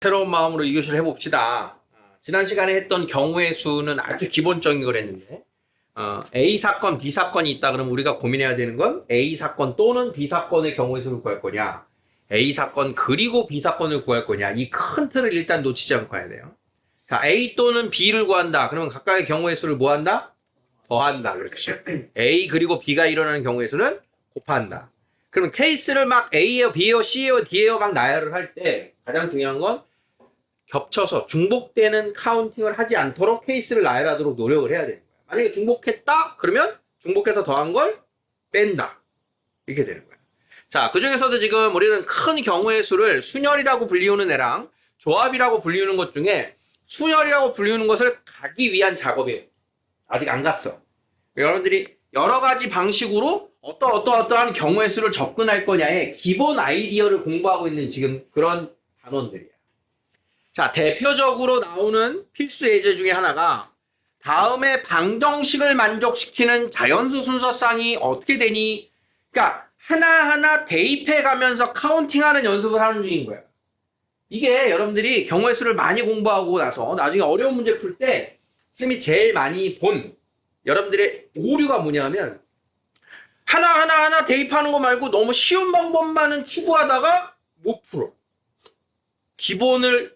새로운 마음으로 이 교시를 해봅시다. 지난 시간에 했던 경우의 수는 아주 기본적인 걸 했는데 A 사건, B 사건이 있다 그러면 우리가 고민해야 되는 건 A 사건 또는 B 사건의 경우의 수를 구할 거냐, A 사건 그리고 B 사건을 구할 거냐, 이 큰 틀을 일단 놓치지 않고 해야 돼요. 자, A 또는 B를 구한다. 그러면 각각의 경우의 수를 뭐 한다? 더한다. 그렇죠. A 그리고 B가 일어나는 경우의 수는 곱한다. 그러면 케이스를 막 A예요, B예요, C예요, D예요 막 나열을 할 때 가장 중요한 건 겹쳐서 중복되는 카운팅을 하지 않도록 케이스를 나열하도록 노력을 해야 되는 거예요. 만약에 중복했다? 그러면 중복해서 더한 걸 뺀다. 이렇게 되는 거예요. 자, 그 중에서도 지금 우리는 큰 경우의 수를 순열이라고 불리우는 애랑 조합이라고 불리우는 것 중에 순열이라고 불리우는 것을 가기 위한 작업이에요. 아직 안 갔어. 여러분들이 여러 가지 방식으로 어떠한 경우의 수를 접근할 거냐의 기본 아이디어를 공부하고 있는 지금 그런 단원들이에요. 자, 대표적으로 나오는 필수 예제 중에 하나가 다음에 방정식을 만족시키는 자연수 순서쌍이 어떻게 되니? 그러니까 하나하나 대입해 가면서 카운팅하는 연습을 하는 중인 거예요. 이게 여러분들이 경우의 수를 많이 공부하고 나서 나중에 어려운 문제 풀 때 쌤이 제일 많이 본 여러분들의 오류가 뭐냐면 하나하나 대입하는 거 말고 너무 쉬운 방법만은 추구하다가 못 풀어. 기본을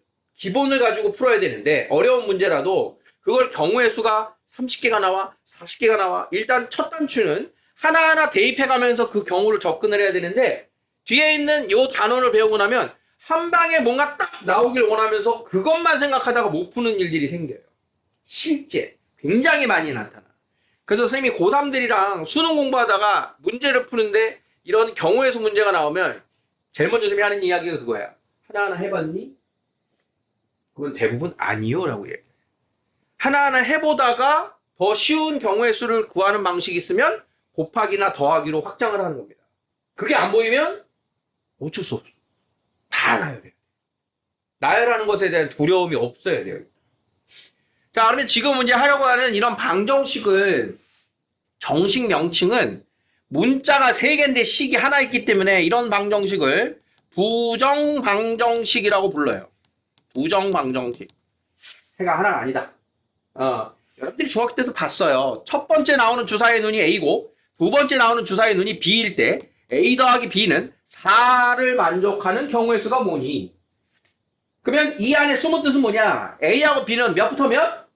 가지고 풀어야 되는데 어려운 문제라도 그걸 경우의 수가 30개가 나와 40개가 나와 일단 첫 단추는 하나하나 대입해가면서 그 경우를 접근을 해야 되는데 뒤에 있는 요 단원을 배우고 나면 한 방에 뭔가 딱 나오길 원하면서 그것만 생각하다가 못 푸는 일들이 생겨요. 실제 굉장히 많이 나타나. 그래서 선생님이 고3들이랑 수능 공부하다가 문제를 푸는데 이런 경우의 수 문제가 나오면 제일 먼저 선생님이 하는 이야기가 그거야. 하나하나 해봤니? 그건 대부분 아니요 라고 얘기해요. 하나하나 해보다가 더 쉬운 경우의 수를 구하는 방식이 있으면 곱하기나 더하기로 확장을 하는 겁니다. 그게 안 보이면 어쩔 수 없어. 다 나열해요. 나열하는 것에 대한 두려움이 없어야 돼요. 자, 그러면 지금 문제 하려고 하는 이런 방정식을 정식 명칭은 문자가 3개인데 식이 하나 있기 때문에 이런 방정식을 부정방정식이라고 불러요. 부정방정식. 해가 하나가 아니다. 여러분들이 중학교 때도 봤어요. 첫 번째 나오는 주사의 눈이 A고 두 번째 나오는 주사의 눈이 B일 때 A 더하기 B는 4를 만족하는 경우의 수가 뭐니? 그러면 이 안에 숨은 뜻은 뭐냐? A하고 B는 몇부터 몇?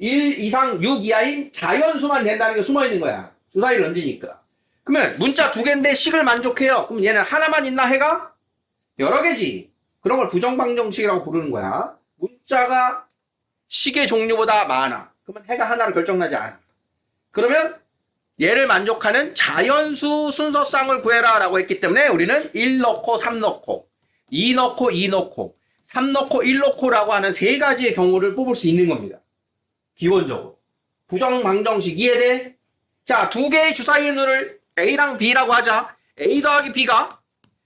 1 이상 6 이하인 자연수만 된다는 게 숨어있는 거야. 주사위를 얹으니까. 그러면 문자 2개인데 식을 만족해요. 그럼 얘는 하나만 있나 해가? 여러 개지. 그런 걸 부정방정식이라고 부르는 거야. 문자가 식의 종류보다 많아. 그러면 해가 하나로 결정나지 않아. 그러면 얘를 만족하는 자연수 순서쌍을 구해라 라고 했기 때문에 우리는 1 넣고 3 넣고 2 넣고 2 넣고 3 넣고 1 넣고라고 하는 3가지의 경우를 뽑을 수 있는 겁니다. 기본적으로. 부정방정식 이해돼? 자, 2개의 주사위의 눈을 A랑 B라고 하자. A 더하기 B가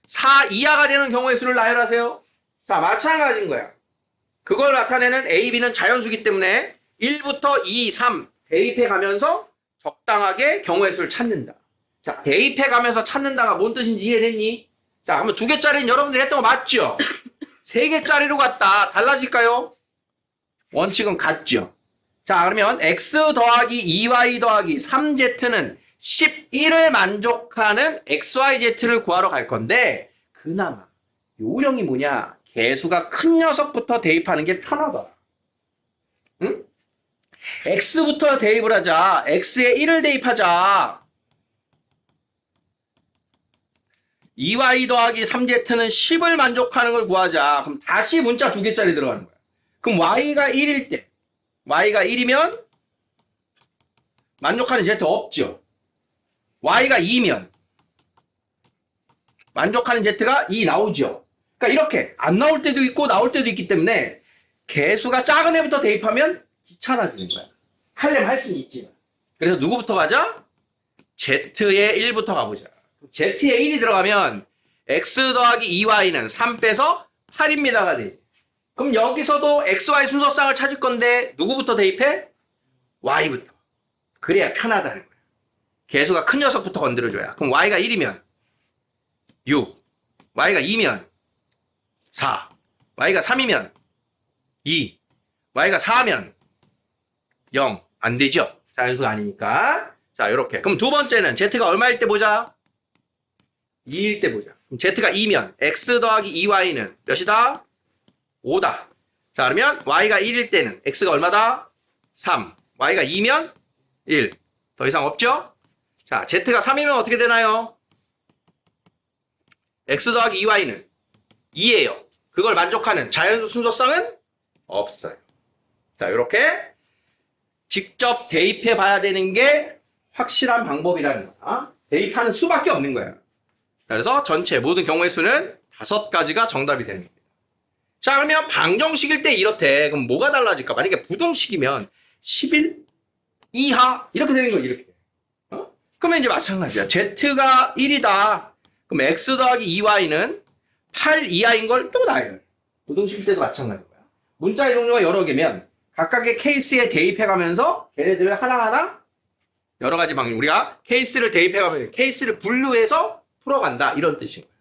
4 이하가 되는 경우의 수를 나열하세요. 자, 마찬가지인 거야. 그걸 나타내는 A, B는 자연수기 때문에 1부터 2, 3 대입해 가면서 적당하게 경우의 수를 찾는다. 자, 대입해 가면서 찾는다가 뭔 뜻인지 이해됐니? 자, 그러면 2개짜리는 여러분들이 했던 거 맞죠? 3개짜리로 갔다. 달라질까요? 원칙은 같죠. 자, 그러면 x 더하기 2y 더하기 3z는 11을 만족하는 xyz를 구하러 갈 건데 그나마 요령이 뭐냐? 개수가 큰 녀석부터 대입하는 게 편하더라. 응? x부터 대입을 하자. x에 1을 대입하자. 2y 더하기 3z는 10을 만족하는 걸 구하자. 그럼 다시 문자 2개짜리 들어가는 거야. 그럼 y가 1일 때 y가 1이면 만족하는 z 없죠. y가 2면 만족하는 z가 2 나오죠. 그러니까 이렇게 안 나올 때도 있고 나올 때도 있기 때문에 개수가 작은 애부터 대입하면 귀찮아지는 거야. 하려면 할 수는 있지만. 그래서 누구부터 가자? z에 1부터 가보자. z에 1이 들어가면 x 더하기 2y는 3 빼서 8입니다가 돼. 그럼 여기서도 XY 순서쌍을 찾을 건데 누구부터 대입해? Y부터. 그래야 편하다는 거야. 개수가 큰 녀석부터 건드려줘야. 그럼 Y가 1이면 6, Y가 2면 4, y가 3이면 2, y가 4면 0. 안 되죠? 자연수가 아니니까. 자, 요렇게. 그럼 두 번째는 z가 얼마일 때 보자? 2일 때 보자. 그럼 z가 2면 x 더하기 2y는 몇이다? 5다. 자, 그러면 y가 1일 때는 x가 얼마다? 3. y가 2면 1. 더 이상 없죠? 자, z가 3이면 어떻게 되나요? x 더하기 2y는 2예요. 그걸 만족하는 자연수 순서성은 없어요. 자, 이렇게 직접 대입해 봐야 되는 게 확실한 방법이라는 거야. 대입하는 수밖에 없는 거야. 그래서 전체 모든 경우의 수는 5가지가 정답이 되는 겁니다. 자, 그러면 방정식일 때 이렇대. 그럼 뭐가 달라질까? 만약에 부등식이면 11 이하 이렇게 되는 거 이렇게. 그러면 이제 마찬가지야. z가 1이다. 그럼 x 더하기 2y는 8 이하인 걸 또 나요. 부등식일 때도 마찬가지인 거야. 문자의 종류가 여러 개면 각각의 케이스에 대입해가면서 걔네들을 하나하나 여러 가지 방식. 우리가 케이스를 대입해가면서 케이스를 분류해서 풀어간다. 이런 뜻인 거야.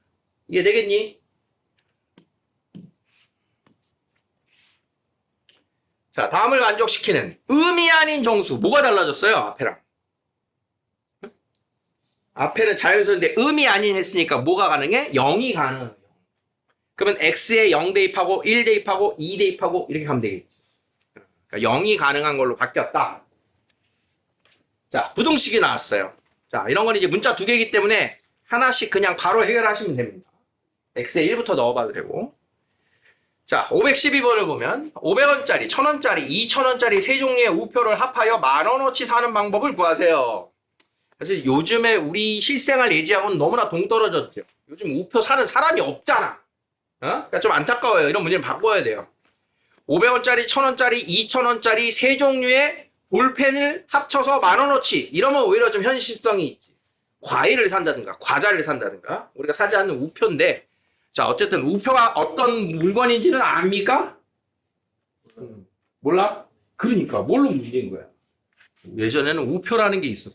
이해 되겠니? 자, 다음을 만족시키는 의미 아닌 정수. 뭐가 달라졌어요? 앞에랑. 앞에는 자연수인데 의미 아닌 했으니까 뭐가 가능해? 0이 가능해요. 그러면 x에 0 대입하고 1 대입하고 2 대입하고 이렇게 가면 되겠지. 그러니까 0이 가능한 걸로 바뀌었다. 자, 부등식이 나왔어요. 자, 이런 건 이제 문자 2개이기 때문에 하나씩 그냥 바로 해결하시면 됩니다. x에 1부터 넣어봐도 되고. 자, 512번을 보면 500원짜리, 1000원짜리, 2000원짜리 세 종류의 우표를 합하여 10,000원어치 사는 방법을 구하세요. 사실 요즘에 우리 실생활 예지하고는 너무나 동떨어졌죠. 요즘 우표 사는 사람이 없잖아. 그러니까 좀 안타까워요. 이런 문제는 바꿔야 돼요. 500원짜리, 1000원짜리, 2000원짜리 세 종류의 볼펜을 합쳐서 10,000원어치. 이러면 오히려 좀 현실성이 있지. 과일을 산다든가 과자를 산다든가 우리가 사지 않는 우표인데, 자, 어쨌든 우표가 어떤 물건인지는 압니까? 몰라? 그러니까 뭘로 문제인 거야. 예전에는 우표라는 게 있었어.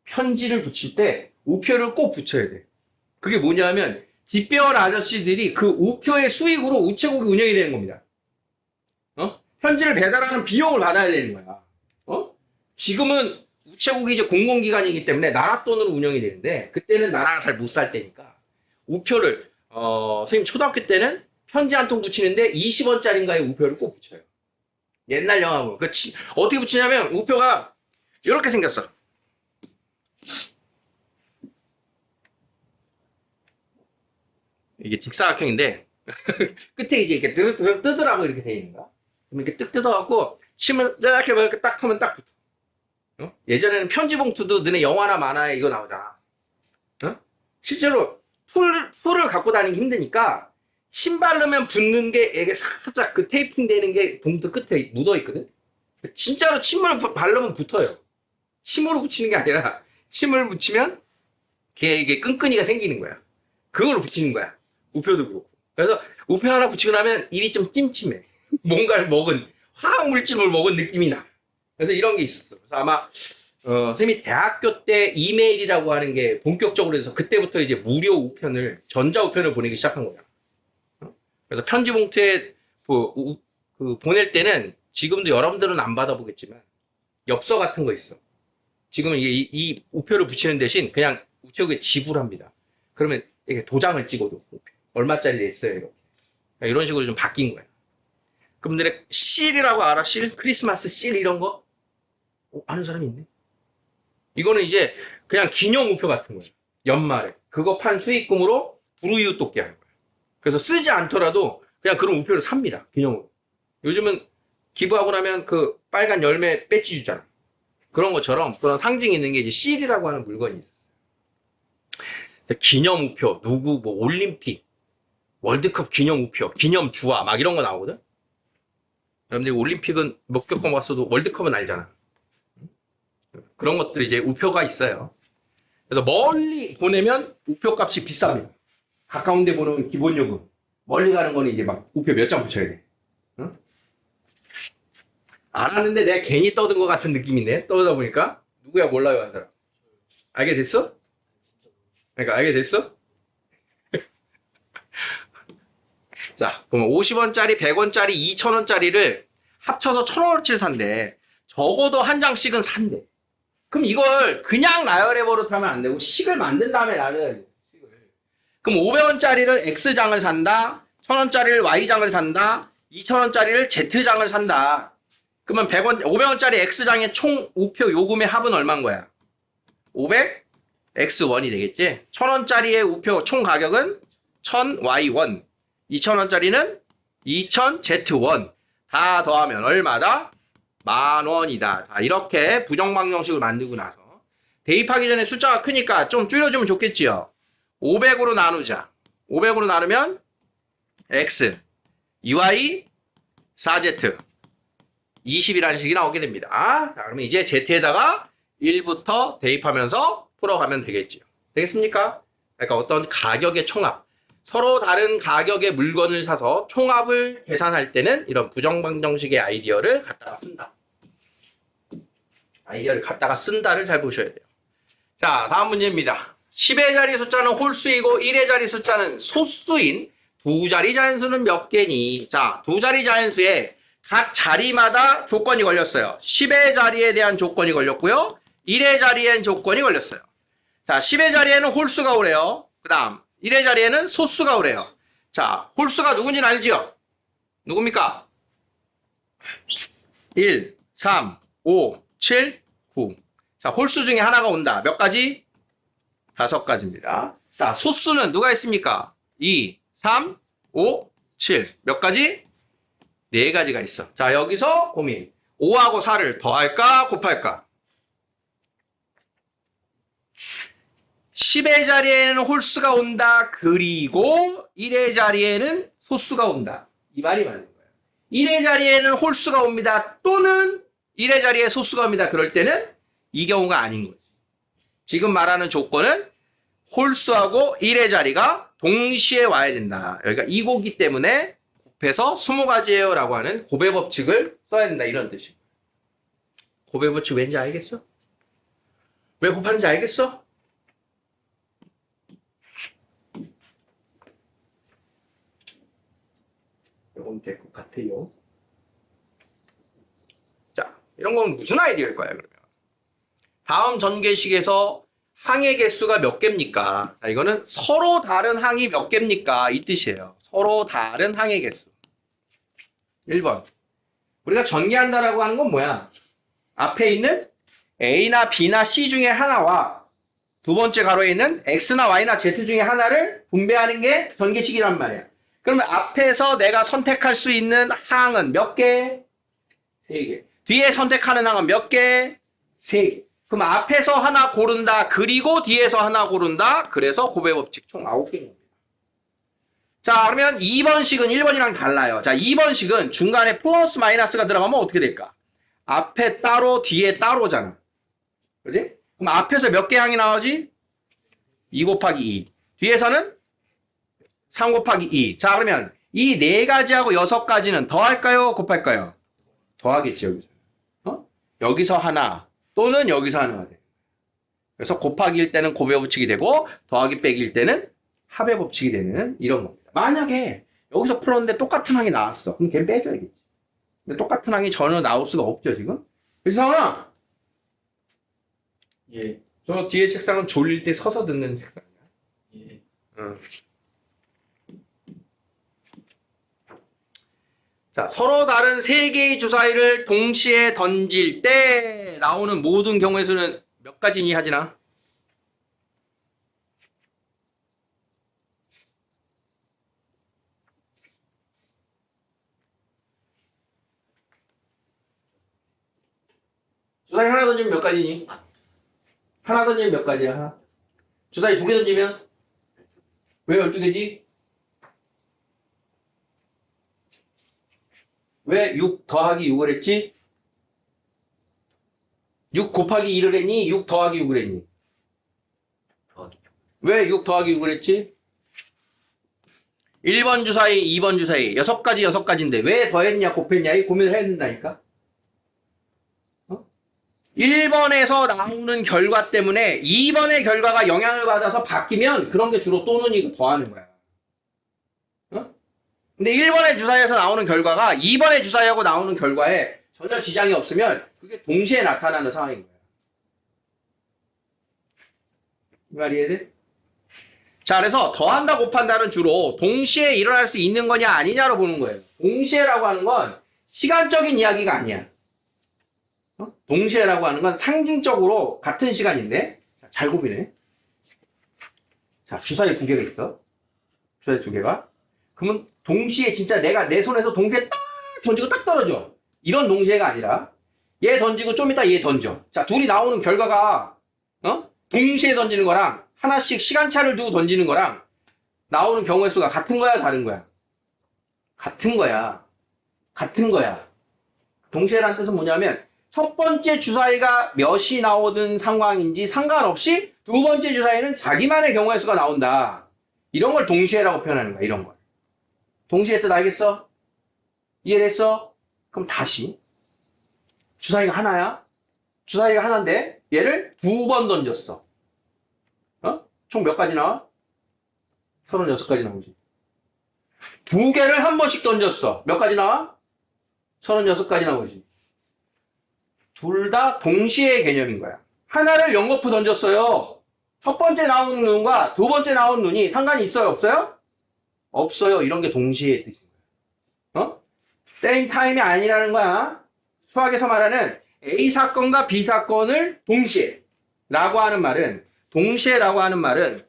편지를 붙일 때 우표를 꼭 붙여야 돼. 그게 뭐냐면 집배원 아저씨들이 그 우표의 수익으로 우체국이 운영이 되는 겁니다. 편지를 배달하는 비용을 받아야 되는 거야. 지금은 우체국이 이제 공공기관이기 때문에 나라 돈으로 운영이 되는데, 그때는 나라가 잘 못 살 때니까 우표를 선생님 초등학교 때는 편지 한 통 붙이는데 20원짜리인가의 우표를 꼭 붙여요. 옛날 영화 보면 어떻게 붙이냐면 우표가 이렇게 생겼어. 이게 직사각형인데 끝에 이제 이렇게 뜨더라고 이렇게 돼 있는 거야. 그럼 이렇게 뜩 뜯어갖고 침을 이렇게 딱 하면 딱 붙어. 예전에는 편지 봉투도 너네 영화나 만화에 이거 나오잖아. 실제로 풀을 갖고 다니기 힘드니까 침 바르면 붙는 게 이게 살짝 그 테이핑 되는 게 봉투 끝에 묻어 있거든. 진짜로 침을 바르면 붙어요. 침으로 붙이는 게 아니라 침을 붙이면 이게 끈끈이가 생기는 거야. 그걸로 붙이는 거야. 우표도 그렇고. 그래서 우표 하나 붙이고 나면 입이 좀 찜찜해. 뭔가를 먹은, 화학물질을 먹은 느낌이 나. 그래서 이런 게 있었어. 그래서 아마 선생님이 대학교 때 이메일이라고 하는 게 본격적으로 해서 그때부터 이제 무료 우편을, 전자우편을 보내기 시작한 거야. 그래서 편지 봉투에 보낼 때는 지금도 여러분들은 안 받아보겠지만 엽서 같은 거 있어. 지금은 이 우표를 붙이는 대신 그냥 우체국에 지불합니다. 그러면 이렇게 도장을 찍어도 얼마짜리 냈어요. 이렇게. 이런 식으로 좀 바뀐 거야. 그분들의 실이라고 알아? 실? 크리스마스 실 이런 거? 아는 사람이 있네. 이거는 이제 그냥 기념 우표 같은 거예요. 연말에. 그거 판 수익금으로 불우이웃 돕게 하는 거예요. 그래서 쓰지 않더라도 그냥 그런 우표를 삽니다. 기념으로. 요즘은 기부하고 나면 그 빨간 열매 배지 주잖아. 그런 것처럼 그런 상징이 있는 게 이제 실이라고 하는 물건이 있어요. 기념 우표, 누구 뭐 올림픽, 월드컵 기념 우표, 기념 주화 막 이런 거 나오거든. 여러분들이 올림픽은 몇 개번 봤어도 월드컵은 알잖아. 그런 것들이 이제 우표가 있어요. 그래서 멀리 보내면 우표 값이 비쌉니다. 가까운 데 보내면 기본 요금. 멀리 가는 거는 이제 막 우표 몇 장 붙여야 돼. 응? 알았는데 내가 괜히 떠든 것 같은 느낌이네. 떠다 보니까. 누구야 몰라요 한 사람. 알게 됐어? 그러니까 알게 됐어? 자, 그럼 50원짜리, 100원짜리, 2000원짜리를 합쳐서 1000원어치를 산대. 적어도 한 장씩은 산대. 그럼 이걸 그냥 나열해 버릇하면 안 되고 식을 만든 다음에 나열해야 돼. 그럼 500원짜리를 X장을 산다. 1000원짜리를 Y장을 산다. 2000원짜리를 Z장을 산다. 그러면 500원짜리 X장의 총 우표 요금의 합은 얼마인 거야? 500 X1이 되겠지? 1000원짜리의 우표 총 가격은 1000Y1. 2000원짜리는 2000Z1. 다 더하면 얼마다? 10,000원이다. 자, 이렇게 부정방정식을 만들고 나서 대입하기 전에 숫자가 크니까 좀 줄여주면 좋겠지요? 500으로 나누자. 500으로 나누면 X, 2Y, 4Z, 20이라는 식이 나오게 됩니다. 자, 그러면 이제 Z에다가 1부터 대입하면서 풀어가면 되겠지요. 되겠습니까? 그러니까 어떤 가격의 총합. 서로 다른 가격의 물건을 사서 총합을 계산할 때는 이런 부정방정식의 아이디어를 갖다가 쓴다. 아이디어를 갖다가 쓴다를 잘 보셔야 돼요. 자, 다음 문제입니다. 10의 자리 숫자는 홀수이고 1의 자리 숫자는 소수인 두 자리 자연수는 몇 개니? 자, 두 자리 자연수에 각 자리마다 조건이 걸렸어요. 10의 자리에 대한 조건이 걸렸고요. 1의 자리엔 조건이 걸렸어요. 자, 10의 자리에는 홀수가 오래요. 그 다음 1의 자리에는 소수가 오래요. 자, 홀수가 누군지는 알죠? 누굽니까? 1, 3, 5, 7, 9. 자, 홀수 중에 하나가 온다. 몇 가지? 5가지입니다. 자, 소수는 누가 있습니까? 2, 3, 5, 7. 몇 가지? 4가지가 있어. 자, 여기서 고민. 5하고 4를 더할까? 곱할까? 10의 자리에는 홀수가 온다. 그리고 1의 자리에는 소수가 온다. 이 말이 맞는 거예요. 1의 자리에는 홀수가 옵니다. 또는 1의 자리에 소수가 옵니다. 그럴 때는 이 경우가 아닌 거지. 지금 말하는 조건은 홀수하고 1의 자리가 동시에 와야 된다. 여기가 이고기 때문에 곱해서 20가지예요 라고 하는 곱의 법칙을 써야 된다. 이런 뜻이에요. 곱의 법칙 왠지 알겠어? 왜 곱하는지 알겠어? 이건 될 것 같아요. 자, 이런 건 무슨 아이디어일 거야, 그러면? 다음 전개식에서 항의 개수가 몇 개입니까? 자, 이거는 서로 다른 항이 몇 개입니까? 이 뜻이에요. 서로 다른 항의 개수. 1번. 우리가 전개한다라고 하는 건 뭐야? 앞에 있는 A나 B나 C 중에 하나와 두 번째 가로에 있는 X나 Y나 Z 중에 하나를 분배하는 게 전개식이란 말이야. 그러면 앞에서 내가 선택할 수 있는 항은 몇 개? 3개. 뒤에 선택하는 항은 몇 개? 3개. 그럼 앞에서 하나 고른다. 그리고 뒤에서 하나 고른다. 그래서 곱의 법칙 총 9개입니다. 자, 그러면 2번식은 1번이랑 달라요. 자, 2번식은 중간에 플러스 마이너스가 들어가면 어떻게 될까? 앞에 따로 뒤에 따로잖아. 그지? 그럼 앞에서 몇 개 항이 나오지? 2 곱하기 2. 뒤에서는 3 곱하기 2. 자, 그러면 이 4가지하고 6가지는 더할까요? 곱할까요? 더하겠지, 여기서. 여기서 하나 또는 여기서 하나가 돼. 그래서 곱하기일 때는 곱의 법칙이 되고 더하기 빼기일 때는 합의 법칙이 되는 이런 겁니다. 만약에 여기서 풀었는데 똑같은 항이 나왔어. 그럼 걔 빼줘야겠지. 근데 똑같은 항이 전혀 나올 수가 없죠, 지금. 그래서 예. 저 뒤에 책상은 졸릴 때 서서 듣는 책상이야. 예. 자, 서로 다른 3개의 주사위를 동시에 던질 때 나오는 모든 경우의 수는 몇 가지니 하지나? 주사위 하나 던지면 몇 가지니? 하나 던지면 몇 가지야? 하나? 주사위 2개 던지면? 왜 12개지? 왜 6 더하기 6을 했지? 6 곱하기 2를 했니? 6 더하기 6을 했니? 왜 6 더하기 6을 했지? 1번 주사위, 2번 주사위 6가지 6가지인데 왜 더했냐 곱했냐 이 고민을 해야 된다니까? 1번에서 나오는 결과 때문에 2번의 결과가 영향을 받아서 바뀌면 그런 게 주로 또는이고 더하는 거야. 근데 1번의 주사위에서 나오는 결과가 2번의 주사위하고 나오는 결과에 전혀 지장이 없으면 그게 동시에 나타나는 상황인 거예요. 이 말이 이해돼? 자, 그래서 더한다 곱한다는 주로 동시에 일어날 수 있는 거냐 아니냐로 보는 거예요. 동시에라고 하는 건 시간적인 이야기가 아니야. 동시에라고 하는 건 상징적으로 같은 시간인데, 자, 잘 고민해. 자, 주사위 두 개가 있어. 주사위 두 개가. 그러면 동시에 진짜 내가 내 손에서 동시에 딱 던지고 딱 떨어져. 이런 동시에가 아니라 얘 던지고 좀 이따 얘 던져. 자, 둘이 나오는 결과가 동시에 던지는 거랑 하나씩 시간차를 두고 던지는 거랑 나오는 경우의 수가 같은 거야, 다른 거야? 같은 거야. 같은 거야. 동시에라는 뜻은 뭐냐면 첫 번째 주사위가 몇이 나오든 상황인지 상관없이 두 번째 주사위는 자기만의 경우의 수가 나온다. 이런 걸 동시에라고 표현하는 거야. 이런 걸. 동시에 뜻 알겠어? 이해됐어? 그럼 다시 주사위가 하나야. 주사위가 하나인데 얘를 두 번 던졌어. 총 몇 가지 나와? 36가지 나오지. 두 개를 한 번씩 던졌어. 몇 가지 나와? 36가지 나오지. 둘 다 동시의 개념인 거야. 하나를 연거푸 던졌어요. 첫 번째 나오는 눈과 두 번째 나오는 눈이 상관이 있어요? 없어요? 없어요. 이런 게 동시의 뜻인 거야. same time이 아니라는 거야. 수학에서 말하는 A 사건과 B 사건을 동시에 라고 하는 말은 동시에라고 하는 말은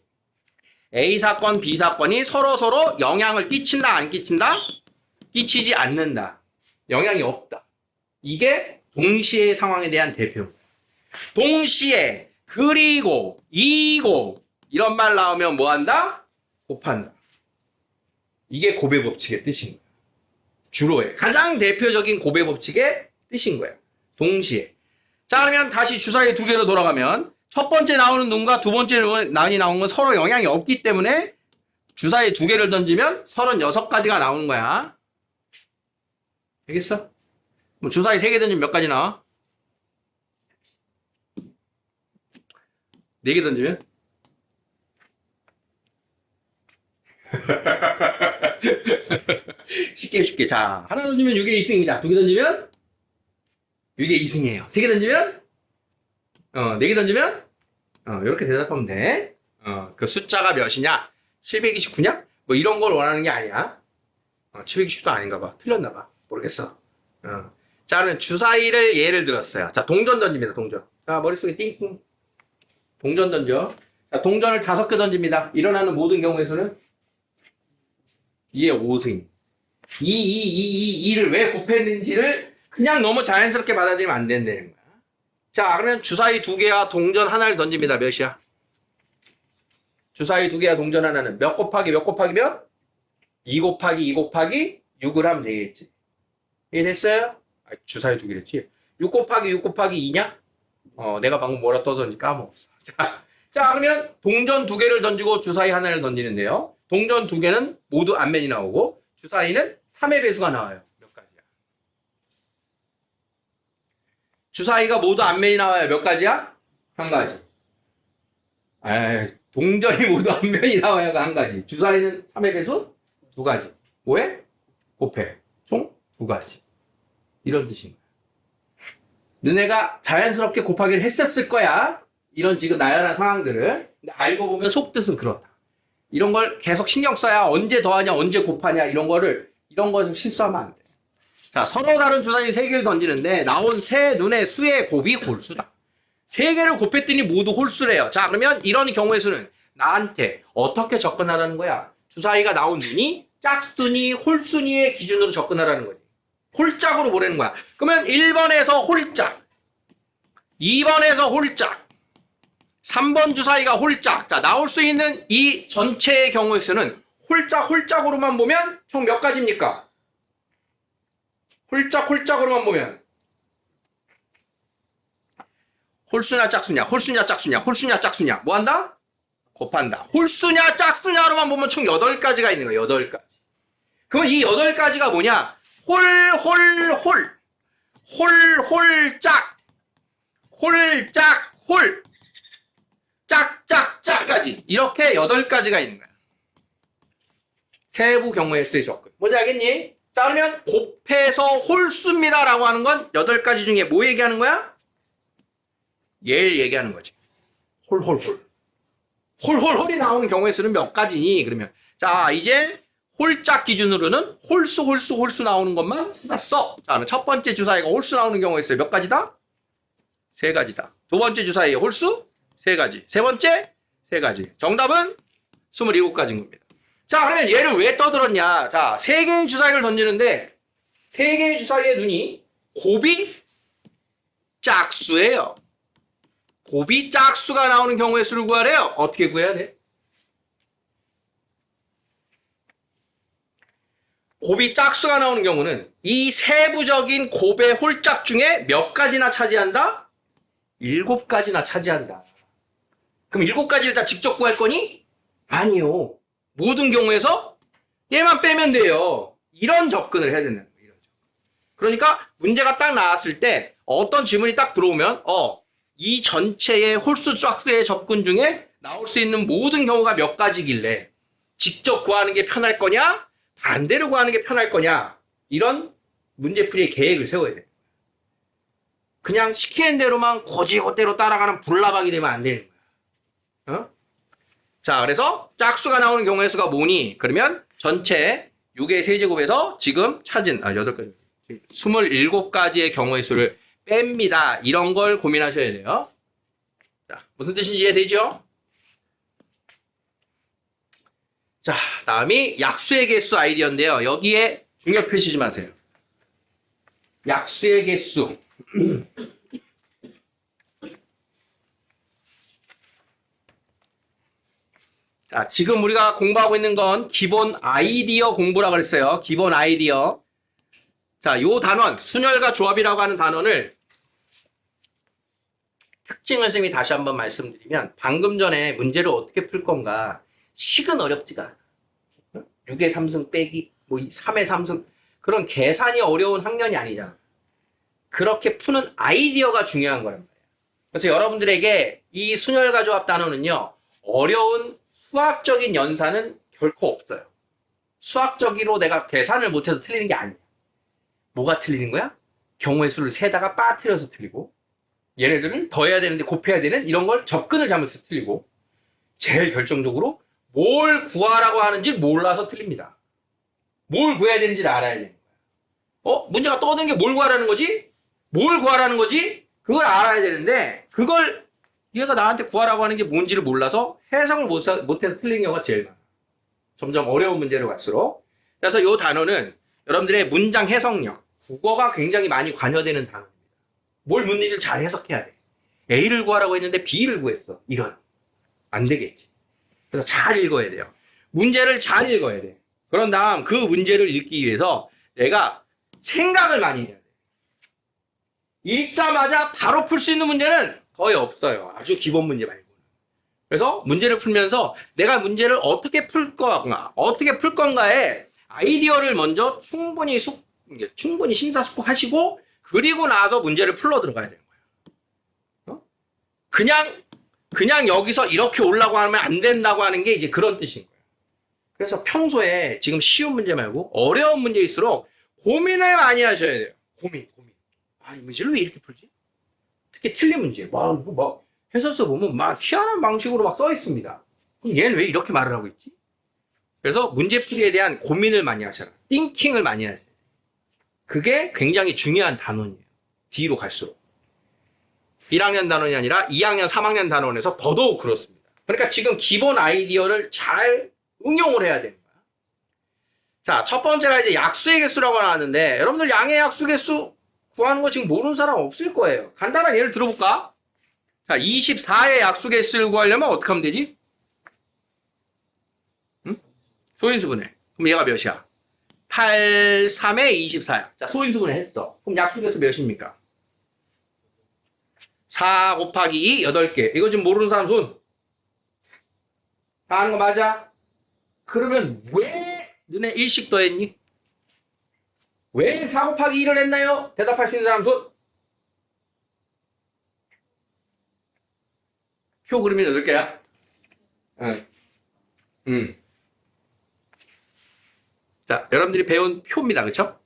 A 사건, B 사건이 서로 영향을 끼친다, 안 끼친다? 끼치지 않는다. 영향이 없다. 이게 동시의 상황에 대한 대표. 동시에, 그리고, 이고 이런 말 나오면 뭐 한다? 곱한다. 이게 고배 법칙의 뜻인 거야. 주로의 가장 대표적인 고배 법칙의 뜻인 거야. 동시에. 자, 그러면 다시 주사위 두 개로 돌아가면 첫 번째 나오는 눈과 두 번째 눈이 나오는 건 서로 영향이 없기 때문에 주사위 두 개를 던지면 36가지가 나오는 거야. 알겠어? 뭐 주사위 세 개 던지면 몇 가지 나와? 4개 던지면? 쉽게. 자, 하나 던지면 6의 2승입니다. 두 개 던지면 6의 2승이에요. 세 개 던지면 4개 던지면 이렇게 대답하면 돼. 그 숫자가 몇이냐? 729냐? 뭐 이런 걸 원하는 게 아니야. 720도 아닌가 봐. 틀렸나 봐. 모르겠어. 자, 그러면 주사위를 예를 들었어요. 자, 동전 던집니다. 동전. 자, 머릿속에 띵띵. 동전 던져. 자, 동전을 5개 던집니다. 일어나는 모든 경우에서는 2의 5승. 2를 왜 곱했는지를 그냥 너무 자연스럽게 받아들이면 안 된다는 거야. 자, 그러면 주사위 두 개와 동전 하나를 던집니다. 몇이야? 주사위 두 개와 동전 하나는 몇 곱하기 몇 곱하기 몇? 2 곱하기 2 곱하기 6을 하면 되겠지. 이해됐어요? 주사위 두 개랬지. 6 곱하기 6 곱하기 2냐? 내가 방금 뭐라 떠던지 까먹었어. 자, 그러면 동전 두 개를 던지고 주사위 하나를 던지는데요. 동전 두 개는 모두 앞면이 나오고 주사위는 3의 배수가 나와요. 몇 가지야? 주사위가 모두 앞면이 나와요. 몇 가지야? 한 가지. 동전이 모두 앞면이 나와요. 한 가지. 주사위는 3의 배수? 2가지. 뭐해? 곱해. 총 2가지. 이런 뜻인 거야. 너네가 자연스럽게 곱하기를 했었을 거야. 이런 지금 나열한 상황들을. 근데 알고 보면 속뜻은 그렇다. 이런 걸 계속 신경 써야 언제 더하냐, 언제 곱하냐, 이런 것을 실수하면 안 돼. 자, 서로 다른 주사위 3개를 던지는데 나온 세 눈의 수의 곱이 홀수다. 3개를 곱했더니 모두 홀수래요. 자, 그러면 이런 경우에서는 나한테 어떻게 접근하라는 거야? 주사위가 나온 눈이 짝순위, 홀순위의 기준으로 접근하라는 거지. 홀짝으로 보라는 거야. 그러면 1번에서 홀짝, 2번에서 홀짝, 3번 주사위가 홀짝. 자, 나올 수 있는 이 전체의 경우에서는 홀짝으로만 보면 총 몇 가지입니까? 홀짝으로만 보면 홀수냐 짝수냐 뭐 한다? 곱한다. 홀수냐 짝수냐로만 보면 총 8가지가 있는 거야. 8가지. 그러면 이 8가지가 뭐냐? 홀 짝짝짝까지 이렇게 8가지가 있는 거야. 세부 경우의 수의 접근. 뭔지 알겠니? 자, 그러면 곱해서 홀수입니다 라고 하는 건 8가지 중에 뭐 얘기하는 거야? 얘를 얘기하는 거지. 홀홀홀. 홀홀홀이 나오는 경우의 수는 몇 가지니? 그러면 자, 이제 홀짝 기준으로는 홀수 나오는 것만 찾았어. 자, 그러면 첫 번째 주사위가 홀수 나오는 경우의 수 몇 가지다? 3가지다. 두 번째 주사위의 홀수? 3가지. 세 번째? 3가지. 정답은 27가지인 겁니다. 자, 그러면 얘를 왜 떠들었냐? 자, 3개의 주사위를 던지는데 3개의 주사위의 눈이 곱이 짝수예요. 곱이 짝수가 나오는 경우의 수를 구하래요. 어떻게 구해야 돼? 곱이 짝수가 나오는 경우는 이 세부적인 곱의 홀짝 중에 몇 가지나 차지한다? 7가지나 차지한다. 그럼 7가지를 다 직접 구할 거니? 아니요. 모든 경우에서 얘만 빼면 돼요. 이런 접근을 해야 된다는 거예요. 그러니까 문제가 딱 나왔을 때 어떤 질문이 딱 들어오면 이 전체의 홀수 짝수의 접근 중에 나올 수 있는 모든 경우가 몇 가지길래 직접 구하는 게 편할 거냐? 반대로 구하는 게 편할 거냐? 이런 문제풀이의 계획을 세워야 돼요. 그냥 시키는 대로만 고지고대로 따라가는 불나방이 되면 안 되는 거야. 자, 그래서 짝수가 나오는 경우의 수가 뭐니? 그러면 전체 6의 세제곱에서 지금 찾은 8가지 27가지의 경우의 수를 뺍니다. 이런 걸 고민하셔야 돼요. 자, 무슨 뜻인지 이해되죠? 자, 다음이 약수의 개수 아이디어인데요. 여기에 중요 표시 좀 하세요. 약수의 개수. 자, 지금 우리가 공부하고 있는 건 기본 아이디어 공부라고 그랬어요. 기본 아이디어. 자, 요 단원, 순열과 조합이라고 하는 단원을 특징을 선생님이 다시 한번 말씀드리면 방금 전에 문제를 어떻게 풀 건가 식은 어렵지가 않아. 6의 3승 빼기, 뭐 3의 3승 그런 계산이 어려운 학년이 아니잖아. 그렇게 푸는 아이디어가 중요한 거란 말이야. 그래서 여러분들에게 이 순열과 조합 단원은요. 어려운 수학적인 연산은 결코 없어요. 수학적으로 내가 계산을 못해서 틀리는 게 아니야. 뭐가 틀리는 거야? 경우의 수를 세다가 빠뜨려서 틀리고 얘네들은 더해야 되는데 곱해야 되는 이런 걸 접근을 잘못해서 틀리고 제일 결정적으로 뭘 구하라고 하는지 몰라서 틀립니다. 뭘 구해야 되는지를 알아야 되는 거야. 문제가 떠드는 게 뭘 구하라는 거지? 뭘 구하라는 거지? 그걸 알아야 되는데 그걸 얘가 나한테 구하라고 하는 게 뭔지를 몰라서 해석을 못해서 틀린 경우가 제일 많아. 점점 어려운 문제로 갈수록. 그래서 이 단어는 여러분들의 문장 해석력, 국어가 굉장히 많이 관여되는 단어입니다. 뭘 묻는지를 잘 해석해야 돼. A를 구하라고 했는데 B를 구했어. 이런. 안 되겠지. 그래서 잘 읽어야 돼요. 문제를 잘 읽어야 돼. 그런 다음 그 문제를 읽기 위해서 내가 생각을 많이 해야 돼. 읽자마자 바로 풀 수 있는 문제는 거의 없어요. 아주 기본 문제 말고. 그래서 문제를 풀면서 내가 문제를 어떻게 풀 건가에 아이디어를 먼저 충분히 심사숙고하시고 그리고 나서 문제를 풀러 들어가야 되는 거예요. 그냥 여기서 이렇게 오려고 하면 안 된다고 하는 게 이제 그런 뜻인 거예요. 그래서 평소에 지금 쉬운 문제 말고 어려운 문제일수록 고민을 많이 하셔야 돼요. 고민. 이 문제를 왜 이렇게 풀지? 특히 틀린 문제. 해설서 보면 막 희한한 방식으로 막 써 있습니다. 그럼 얘는 왜 이렇게 말을 하고 있지? 그래서 문제풀이에 대한 고민을 많이 하셔라. 띵킹을 많이 하셔야 돼요. 그게 굉장히 중요한 단원이에요. 뒤로 갈수록. 1학년 단원이 아니라 2학년, 3학년 단원에서 더더욱 그렇습니다. 그러니까 지금 기본 아이디어를 잘 응용을 해야 되는 거야. 자, 첫 번째가 이제 약수의 개수라고 나왔는데 여러분들 양의 약수 개수 구하는 거 지금 모르는 사람 없을 거예요. 간단한 예를 들어볼까? 자, 24의 약수 개수를 구하려면 어떻게 하면 되지? 응? 소인수분해. 그럼 얘가 몇이야? 8, 3에 24야. 자, 소인수분해 했어. 그럼 약수 개수 몇입니까? 4 곱하기 2, 8개. 이거 지금 모르는 사람 손. 다 하는 거 맞아? 그러면 왜 눈에 일식 더했니? 왜 4 곱하기 2를 했나요? 대답할 수 있는 사람 손. 표 그리면 8개야. 응. 자, 여러분들이 배운 표입니다. 그쵸?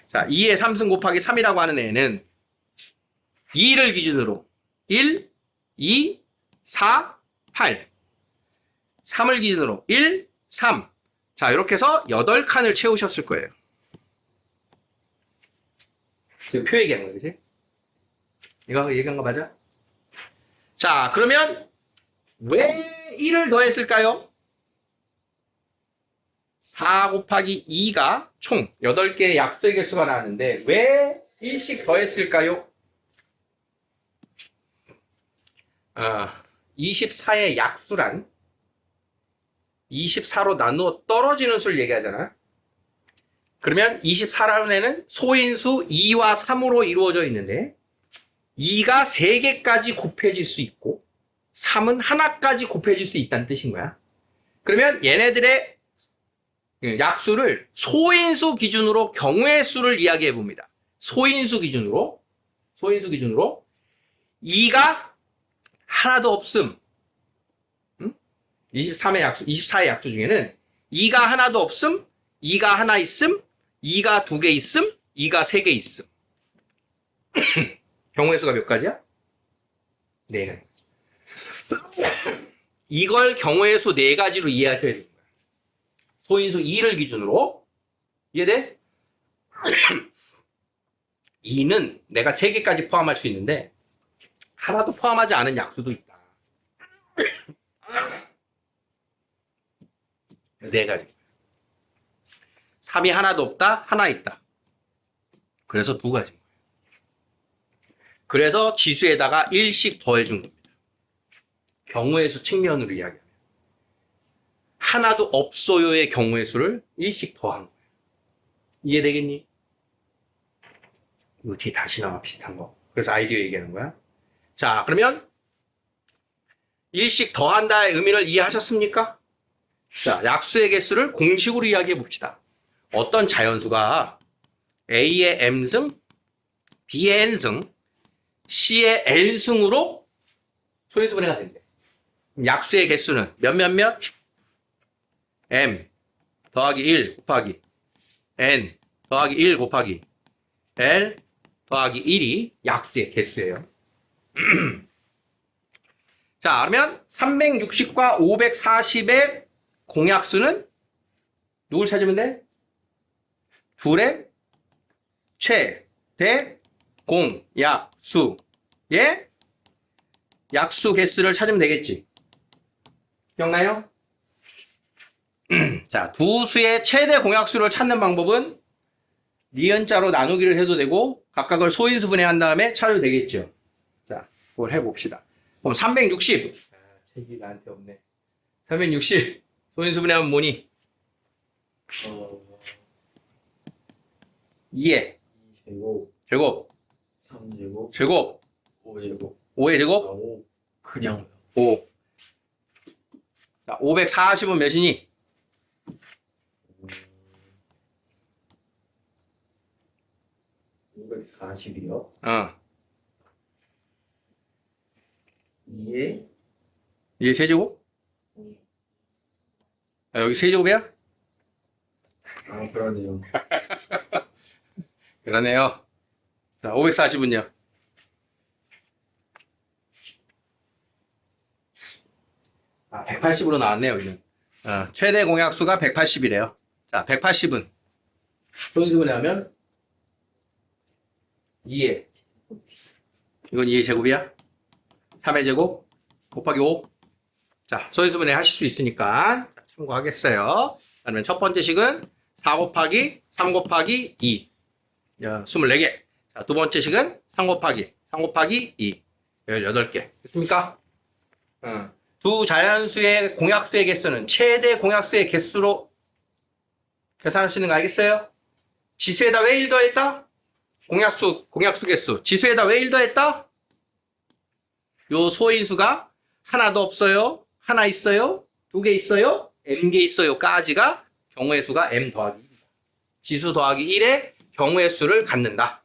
자, 2의 3승 곱하기 3이라고 하는 애는 2를 기준으로 1, 2, 4, 8 3을 기준으로 1, 3 자, 이렇게 해서 8칸을 채우셨을 거예요. 지금 표 얘기하는 거예요. 그치? 이거 얘기한 거 맞아? 자, 그러면 왜 1을 더했을까요? 4 곱하기 2가 총 8개의 약수의 개수가 나왔는데 왜 1씩 더했을까요? 24의 약수란 24로 나누어 떨어지는 수를 얘기하잖아. 그러면 24라는 애는 소인수 2와 3으로 이루어져 있는데 2가 3개까지 곱해질 수 있고 3은 하나까지 곱해질 수 있다는 뜻인 거야. 그러면 얘네들의 약수를 소인수 기준으로 경우의 수를 이야기해 봅니다. 소인수 기준으로 2가 하나도 없음. 24의 약수 중에는 2가 하나도 없음, 2가 하나 있음, 2가 2개 있음, 2가 3개 있음. 경우의 수가 몇 가지야? 네. 이걸 경우의 수 4가지로 이해하셔야 됩니다. 소인수 2를 기준으로. 이해돼? 2는 내가 3개까지 포함할 수 있는데 하나도 포함하지 않은 약수도 있다. 4가지. 3이 하나도 없다, 하나 있다. 그래서 2가지. 그래서 지수에다가 1씩 더해준 겁니다. 경우의 수 측면으로 이야기하면. 하나도 없어요의 경우의 수를 1씩 더한 거예요. 이해되겠니? 이거 뒤에 다시 나와 비슷한 거. 그래서 아이디어 얘기하는 거야. 자, 그러면 1씩 더한다의 의미를 이해하셨습니까? 자, 약수의 개수를 공식으로 이야기해 봅시다. 어떤 자연수가 A의 M승, B의 N승, C의 L승으로 소인수분해가 된대. 약수의 개수는 몇? M 더하기 1 곱하기 N 더하기 1 곱하기 L 더하기 1이 약수의 개수예요. 자, 그러면 360과 540의 공약수는 누굴 찾으면 돼? 둘의 최대 공약수의 약수 개수를 찾으면 되겠지. 기억나요? 자, 두 수의 최대 공약수를 찾는 방법은 니은자로 나누기를 해도 되고 각각을 소인수 분해한 다음에 찾아도 되겠죠. 자, 그걸 해봅시다. 그럼 360. 책이 나한테 없네. 360. 소인수 분해하면 뭐니? 2의 제곱 3제곱 제곱 5제곱 5의 제곱 5 그냥 5. 자, 540은 몇이니? 540이요. 어. 2에 2의 세제곱? 아, 여기 세제곱이야? 그러네요. 그러네요. 자, 540은요? 아, 180으로 나왔네요, 여기는. 최대 공약수가 180이래요. 자, 180은 소인수분해 하면 2의 이건 2의 제곱이야? 3의 제곱 곱하기 5. 자, 소인수분해 하실 수 있으니까 참고하겠어요. 그러면 첫 번째 식은 4 곱하기 3 곱하기 2. 24개. 자, 두 번째 식은 3 곱하기 2. 18개. 됐습니까? 두 자연수의 공약수의 개수는 최대 공약수의 개수로 계산할 수 있는 거 알겠어요? 지수에다 왜 1 더했다? 공약수 개수. 지수에다 왜 1 더했다? 요 소인수가 하나도 없어요? 하나 있어요? 2개 있어요? M개 있어요? 까지가 경우의 수가 M 더하기 1이다. 지수 더하기 1의 경우의 수를 갖는다.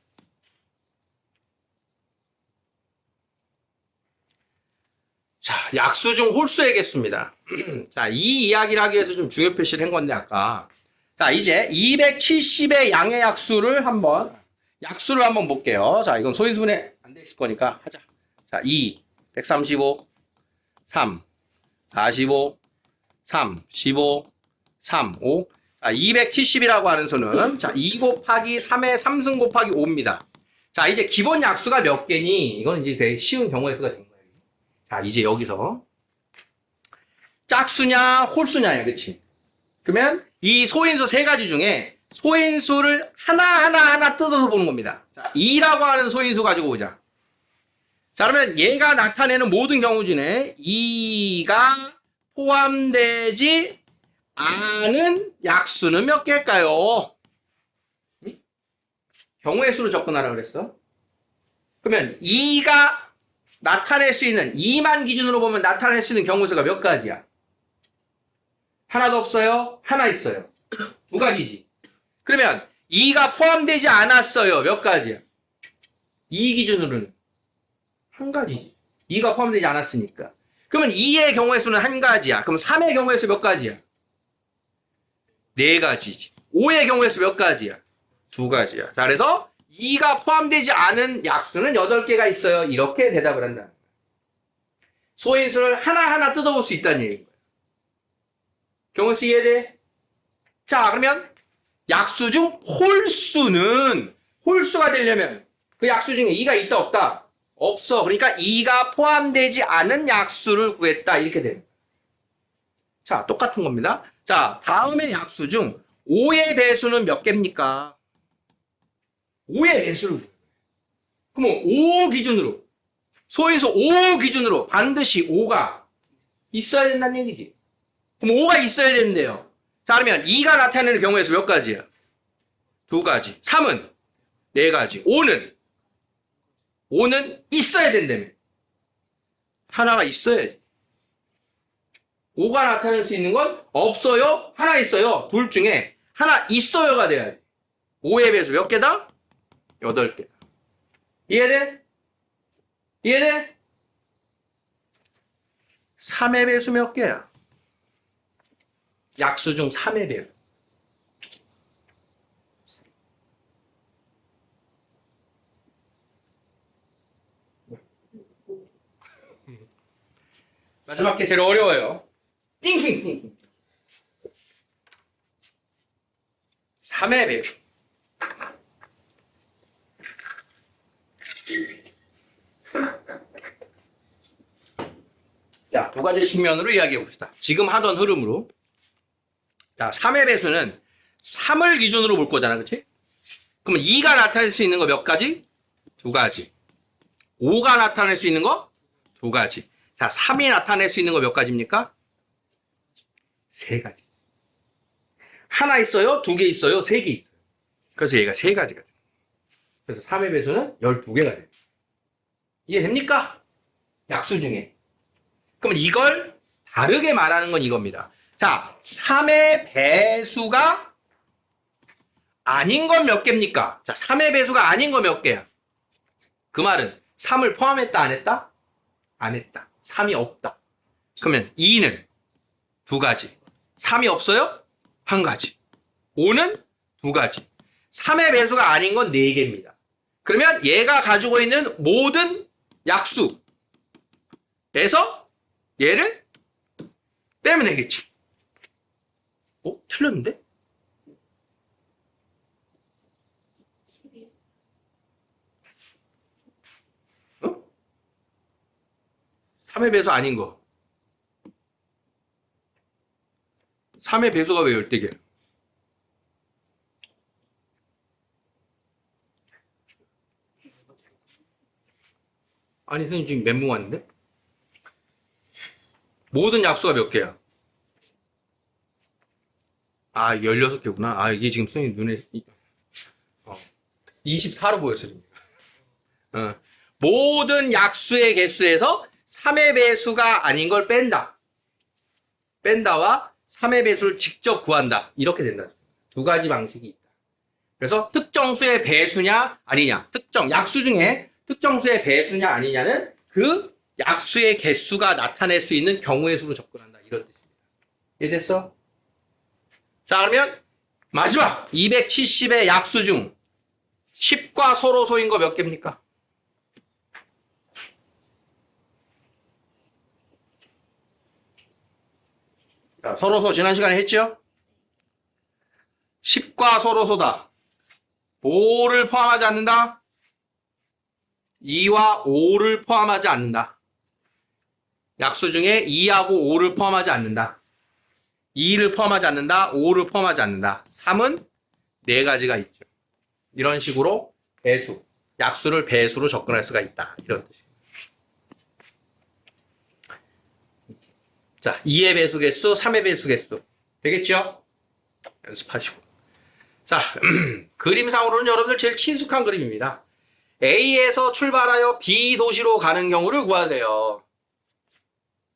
자, 약수 중 홀수의 개수입니다. 자, 이 이야기를 하기 위해서 좀 중요 표시를 한 건데, 아까. 자, 이제 270의 양의 약수를 한번 볼게요. 자, 이건 소인수분해 안 돼 있을 거니까 하자. 자, 2, 135, 3, 45, 3, 15, 3, 5. 자, 270이라고 하는 수는, 자, 2 곱하기 3의 3승 곱하기 5입니다. 자, 이제 기본 약수가 몇 개니? 이건 이제 되게 쉬운 경우의 수가 된 거예요. 자, 이제 여기서 짝수냐, 홀수냐야, 그치? 그러면 이 소인수 세 가지 중에 소인수를 하나 뜯어서 보는 겁니다. 자, 2라고 하는 소인수 가지고 보자. 자, 그러면 얘가 나타내는 모든 경우 중에 2가 포함되지 않은 약수는 몇 개일까요? 응? 경우의 수로 접근하라 그랬어. 그러면 2가 나타낼 수 있는, 2만 기준으로 보면 나타낼 수 있는 경우의 수가 몇 가지야? 하나도 없어요? 하나 있어요. 두 가지지. 그러면 2가 포함되지 않았어요. 몇 가지야? 2 기준으로는 한 가지지. 2가 포함되지 않았으니까. 그러면 2의 경우의 수는 한 가지야. 그럼 3의 경우의 수 몇 가지야? 네 가지지. 5의 경우의 수 몇 가지야? 두 가지야. 자, 그래서 2가 포함되지 않은 약수는 8개가 있어요. 이렇게 대답을 한다. 소인수를 하나하나 뜯어볼 수 있다는 얘기인 거예요. 경우의 수 이해돼? 자, 그러면 약수 중 홀수가 되려면 그 약수 중에 2가 있다 없다? 없어. 그러니까 2가 포함되지 않은 약수를 구했다. 이렇게 됩니다. 자, 똑같은 겁니다. 자, 다음의 약수 중 5의 배수는 몇 개입니까? 5의 배수를. 그러면 5 기준으로, 소인수 5 기준으로 반드시 5가 있어야 된다는 얘기지. 그럼 5가 있어야 되는데요. 자, 그러면 2가 나타내는 경우의 수 몇 가지야? 두 가지. 3은 네 가지. 5는 있어야 된다며. 하나가 있어야지. 5가 나타낼 수 있는 건 없어요? 하나 있어요? 둘 중에 하나 있어요가 돼야 돼. 5의 배수 몇 개다? 8개. 이해돼? 이해돼? 3의 배수 몇 개야? 약수 중 3의 배수. 마지막 게 제일 어려워요. 띵띵띵. 3의 배수. 자, 두 가지 측면으로 이야기해 봅시다. 지금 하던 흐름으로. 자, 3의 배수는 3을 기준으로 볼 거잖아, 그치? 그러면 2가 나타낼 수 있는 거 몇 가지? 두 가지. 5가 나타낼 수 있는 거? 두 가지. 자, 3이 나타낼 수 있는 거 몇 가지입니까? 세 가지. 하나 있어요? 두 개 있어요? 세 개 있어요. 그래서 얘가 세 가지가 돼요. 그래서 3의 배수는 12개가 돼요. 이해됩니까? 약수 중에. 그럼 이걸 다르게 말하는 건 이겁니다. 자, 3의 배수가 아닌 건 몇 개입니까? 자, 3의 배수가 아닌 거 몇 개야? 그 말은 3을 포함했다, 안 했다? 안 했다. 3이 없다. 그러면 2는 두 가지. 3이 없어요? 한 가지. 5는 두 가지. 3의 배수가 아닌 건 4개입니다. 그러면 얘가 가지고 있는 모든 약수에서 얘를 빼면 되겠지. 틀렸는데? 3의 배수 아닌 거. 3의 배수가 왜 10개야? 아니, 선생님 지금 멘붕 왔는데? 모든 약수가 몇 개야? 아, 16개구나. 아, 이게 지금 선생님 눈에 24로 보였어요. 모든 약수의 개수에서 3의 배수가 아닌 걸 뺀다. 뺀다와 3의 배수를 직접 구한다. 이렇게 된다. 두 가지 방식이 있다. 그래서 특정 수의 배수냐 아니냐. 특정 약수 중에 특정 수의 배수냐 아니냐는 그 약수의 개수가 나타낼 수 있는 경우의 수로 접근한다. 이런 뜻입니다. 이해됐어? 자, 그러면 마지막 270의 약수 중 10과 서로소인 거 몇 개입니까? 자, 서로소 지난 시간에 했죠? 10과 서로소다. 5를 포함하지 않는다. 2와 5를 포함하지 않는다. 약수 중에 2하고 5를 포함하지 않는다. 2를 포함하지 않는다. 5를 포함하지 않는다. 3은 4가지가 있죠. 이런 식으로 배수, 약수를 배수로 접근할 수가 있다. 이런 뜻입니다. 자, 2의 배수 개수, 3의 배수 개수. 되겠죠? 연습하시고. 자, 그림상으로는 여러분들 제일 친숙한 그림입니다. A에서 출발하여 B 도시로 가는 경우를 구하세요.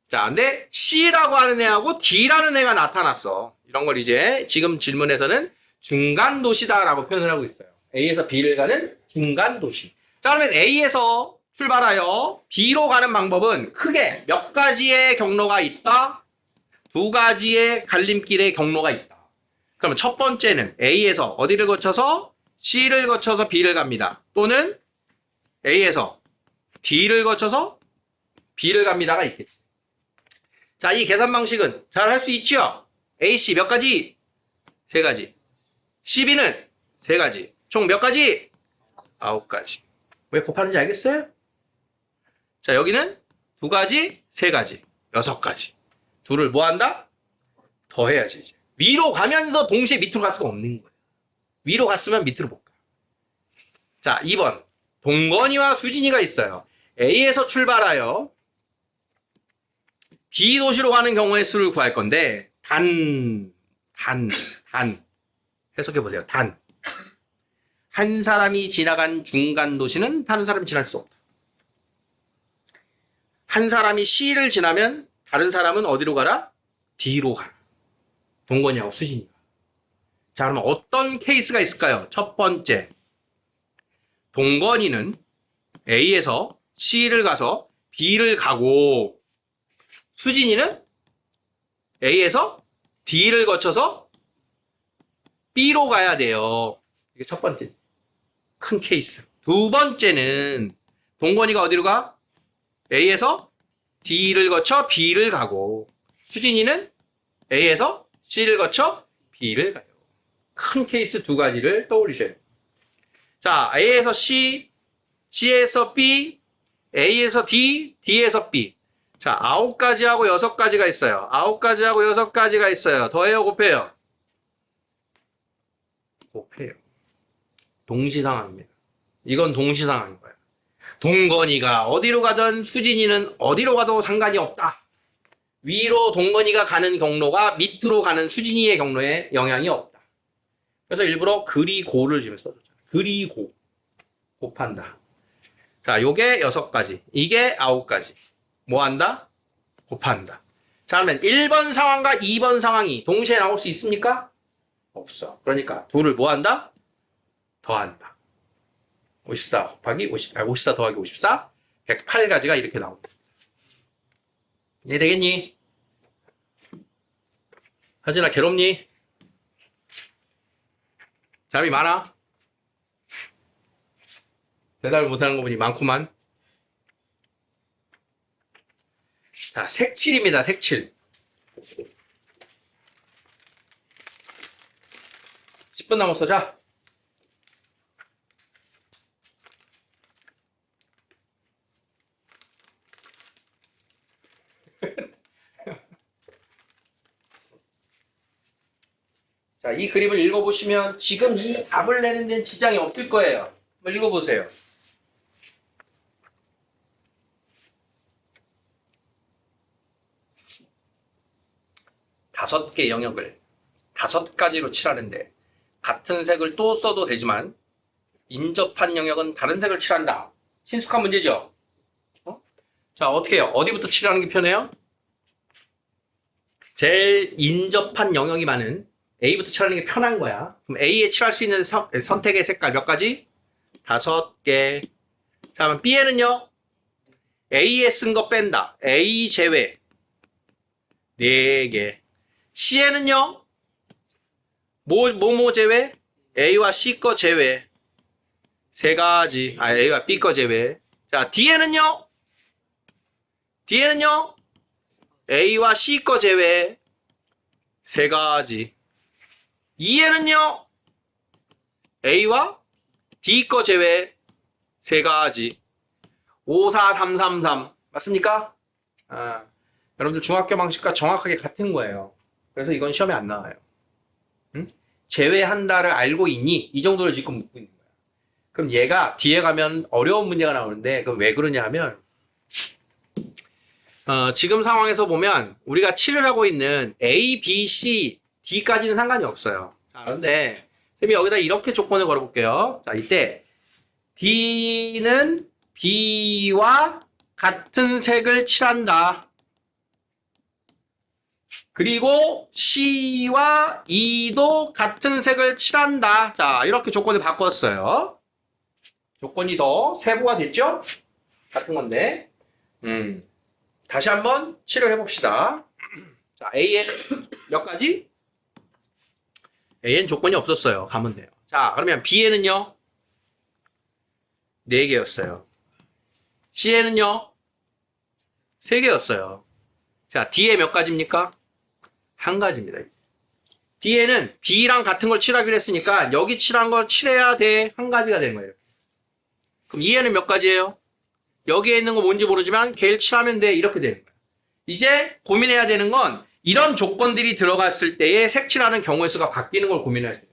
자, 근데 C라고 하는 애하고 D라는 애가 나타났어. 이런 걸 이제 지금 질문에서는 중간 도시다라고 표현을 하고 있어요. A에서 B를 가는 중간 도시. 자, 그러면 A에서 출발하여 B로 가는 방법은 크게 몇 가지의 경로가 있다? 2가지의 갈림길의 경로가 있다. 그러면 첫 번째는 A에서 어디를 거쳐서 C를 거쳐서 B를 갑니다. 또는 A에서 D를 거쳐서 B를 갑니다가 있겠지. 자, 이 계산 방식은 잘 할 수 있죠? AC 몇 가지? 3가지. CB는 3가지. 총 몇 가지? 9가지. 왜 곱하는지 알겠어요? 자, 여기는 2가지, 3가지, 6가지. 둘을 뭐 한다? 더해야지, 이제. 위로 가면서 동시에 밑으로 갈 수가 없는 거예요. 위로 갔으면 밑으로 못 가. 자, 2번. 동건이와 수진이가 있어요. A에서 출발하여 B 도시로 가는 경우의 수를 구할 건데, 단. 해석해보세요. 단. 한 사람이 지나간 중간 도시는 다른 사람이 지날 수 없다. 한 사람이 C를 지나면 다른 사람은 어디로 가라? D로 가라. 동건이하고 수진이가. 자, 그러면 어떤 케이스가 있을까요? 첫 번째. 동건이는 A에서 C를 가서 B를 가고, 수진이는 A에서 D를 거쳐서 B로 가야 돼요. 이게 첫 번째. 큰 케이스. 두 번째는 동건이가 어디로 가? A에서 D를 거쳐 B를 가고, 수진이는 A에서 C를 거쳐 B를 가요. 큰 케이스 2가지를 떠올리셔야 돼요. 자, A에서 C, C에서 B, A에서 D, D에서 B. 자, 9가지하고 6가지가 있어요. 9가지하고 6가지가 있어요. 더해요, 곱해요? 곱해요. 동시상황입니다. 이건 동시상황인 거예요. 동건이가 어디로 가든 수진이는 어디로 가도 상관이 없다. 위로 동건이가 가는 경로가 밑으로 가는 수진이의 경로에 영향이 없다. 그래서 일부러 그리고를 지금 써줬잖아요. 그리고 곱한다. 자, 요게 6가지. 이게 9가지. 뭐 한다? 곱한다. 자, 그러면 1번 상황과 2번 상황이 동시에 나올 수 있습니까? 없어. 그러니까 둘을 뭐 한다? 더한다. 54 곱하기 54 더하기 54, 108가지가 이렇게 나옵니다. 이해되겠니? 하진아, 괴롭니? 잠이 많아? 대답을 못하는 거 보니 많구만. 자, 색칠입니다. 색칠. 10분 남았어. 자. 자, 이 그림을 읽어보시면 지금 이 답을 내는 데는 지장이 없을 거예요. 한번 읽어보세요. 다섯 개 영역을 5가지로 칠하는데 같은 색을 또 써도 되지만 인접한 영역은 다른 색을 칠한다. 친숙한 문제죠? 자, 어떻게 해요? 어디부터 칠하는 게 편해요? 제일 인접한 영역이 많은 A부터 칠하는 게 편한 거야. 그럼 A에 칠할 수 있는 선택의 색깔 몇 가지? 5개. 자, 그럼 B에는요? A에 쓴 거 뺀다. A 제외 4개. C에는요? 뭐 제외? A와 C 거 제외 3가지. A와 B 거 제외. 자, D에는요? A와 C 거 제외 3가지. E에는요? A와 D 거 제외 3가지. 5, 4, 3, 3, 3. 맞습니까? 여러분들 중학교 방식과 정확하게 같은 거예요. 그래서 이건 시험에 안 나와요. 응? 제외한다를 알고 있니? 이 정도를 지금 묻고 있는 거야. 그럼 얘가 뒤에 가면 어려운 문제가 나오는데 그럼 왜 그러냐 하면 지금 상황에서 보면 우리가 칠을 하고 있는 A, B, C, D까지는 상관이 없어요. 자, 그런데 선생님이 여기다 이렇게 조건을 걸어볼게요. 자, 이때 D는 B와 같은 색을 칠한다. 그리고 C와 E도 같은 색을 칠한다. 자, 이렇게 조건을 바꿨어요. 조건이 더 세부가 됐죠? 같은 건데. 다시 한번 칠을 해봅시다. 자, A엔 몇 가지? A엔 조건이 없었어요. 가면 돼요. 자, 그러면 B에는요? 4개였어요. C에는요? 3개였어요. 자, D에 몇 가지입니까? 1가지입니다. D에는 B랑 같은 걸 칠하기로 했으니까 여기 칠한 걸 칠해야 돼. 1가지가 되는 거예요. 그럼 E에는 몇 가지예요? 여기에 있는 거 뭔지 모르지만 걔를 칠하면 돼. 이렇게 되는 거예요. 이제 고민해야 되는 건 이런 조건들이 들어갔을 때의 색칠하는 경우의 수가 바뀌는 걸 고민해야 돼요.